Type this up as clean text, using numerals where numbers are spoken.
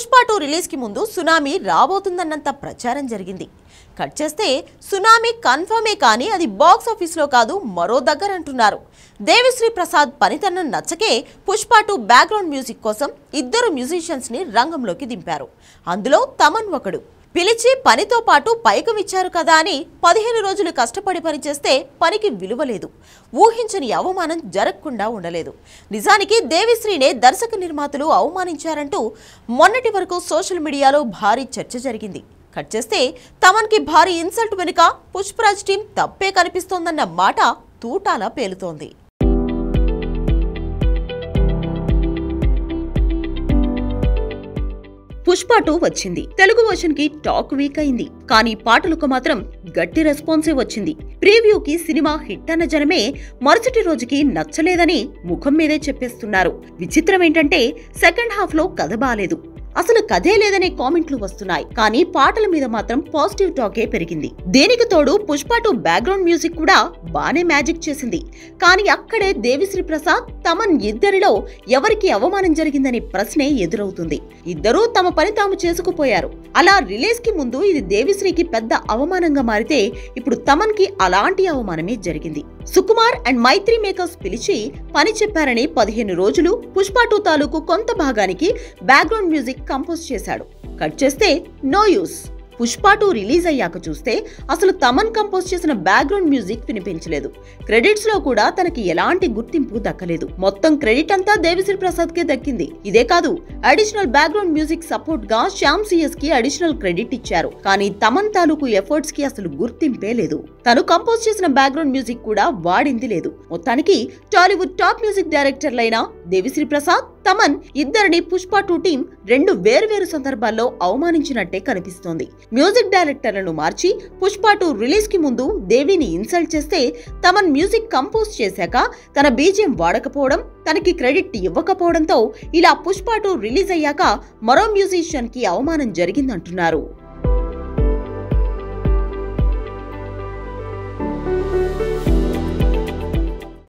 Pushpa 2 release కి ముందు tsunami రాబోతుందన్నంత ప్రచారం జరిగింది. కట్ చేస్తే సునామీ కన్ఫర్మే కానీ అది బాక్స్ ఆఫీస్ లో కాదు మరో దగ్గర అంటున్నారు. దేవిశ్రీ ప్రసాద్ పనితనం నచ్చకే పుష్ప 2 బ్యాక్గ్రౌండ్ మ్యూజిక్ కోసం ఇద్దరు మ్యూజిషియన్స్ ని రంగంలోకి దింపారు. అందులో తమన్ ఒకడు. పిలిచి పనితో పాటు పైకం ఇచ్చారు కదా అని 15 రోజులు కష్టపడి పనిచేస్తే పనికి విలువ లేదు. ఊహించని అవమానం జరగకుండా ఉండలేదు. నిజానికి దేవిశ్రీనే దర్శక నిర్మాతలు అవమానించారంటూ మొన్నటి వరకు సోషల్ మీడియాలో భారీ చర్చ జరిగింది. కట్ చేస్తే తమన్కి భారీ ఇన్సల్ట్ వెనుక పుష్పరాజ్ టీం తప్పే కనిపిస్తోందన్న మాట తూటాలా పేలుతోంది. పుష్ప 2 వచ్చింది. తెలుగు వర్షన్ కి టాక్ వీక్ అయింది. కానీ పాటలకు మాత్రం గట్టి రెస్పాన్సే వచ్చింది. ప్రీవ్యూకి సినిమా హిట్ అన్న జనమే మరుసటి రోజుకి నచ్చలేదని ముఖం మీదే చెప్పేస్తున్నారు. విచిత్రం ఏంటంటే సెకండ్ హాఫ్ లో కథ బాలేదు. అసలు కథే లేదనే కామెంట్లు వస్తున్నాయి. కానీ పాటల మీద మాత్రం పాజిటివ్ టాకే పెరిగింది. దీనికి తోడు పుష్ప 2 బ్యాక్గ్రౌండ్ మ్యూజిక్ కూడా బానే మ్యాజిక్ చేసింది. కానీ అక్కడే దేవిశ్రీ ప్రసాద్ తమన్ ఇద్దరిలో ఎవరికి అవమానం జరిగిందనే ప్రశ్నే ఎదురవుతుంది. ఇద్దరూ తమ పని తాము చేసుకుపోయారు. అలా రిలీజ్ కి ముందు ఇది దేవిశ్రీకి పెద్ద అవమానంగా మారితే ఇప్పుడు తమన్ కి అలాంటి అవమానమే జరిగింది. సుకుమార్ అండ్ మైత్రి మేకర్స్ పిలిచి పని చెప్పారని 15 రోజులు పుష్ప 2 తాలూకు కొంత భాగానికి బ్యాక్గ్రౌండ్ మ్యూజిక్ కంపోజ్ చేశాడు. కట్ చేస్తే నో యూస్. పుష్ప 2 రిలీజ్ అయ్యాక చూస్తే అసలు తమన్ కంపోజ్ చేసిన బ్యాక్గ్రౌండ్ మ్యూజిక్ వినిపించలేదు. క్రెడిట్స్ లో కూడా తనకి ఎలాంటి గుర్తింపు దక్కలేదు. మొత్తం క్రెడిట్ అంతా దేవిశ్రీ ప్రసాద్ కే దక్కింది. ఇదే కాదు, అడిషనల్ బ్యాక్గ్రౌండ్ మ్యూజిక్ సపోర్ట్ గా శ్యామ్ సిఎస్ కి అడిషనల్ క్రెడిట్ ఇచ్చారు. కానీ తమన్ తాలూకు ఎఫర్ట్స్ కి అసలు గుర్తింపే లేదు. తను కంపోజ్ చేసిన బ్యాక్గ్రౌండ్ మ్యూజిక్ కూడా వాడింది లేదు. మొత్తానికి Tollywood top music డైరెక్టర్లైన Devi Sri Prasad, Thaman ఇద్దరిని పుష్ప 2 టీం రెండు వేర్వేరు సందర్భాల్లో అవమానించినట్టే కనిపిస్తోంది. మ్యూజిక్ డైరెక్టర్లను మార్చి పుష్ప 2 రిలీజ్ కి ముందు దేవిని ఇన్సల్ట్ చేస్తే, తమన్ మ్యూజిక్ కంపోజ్ చేశాక తన బీజిఎం వాడకపోవడం, తనకి క్రెడిట్ ఇవ్వకపోవడంతో ఇలా పుష్ప 2 రిలీజ్ అయ్యాక మరో మ్యూజిషియన్ కి అవమానం జరిగిందంటున్నారు.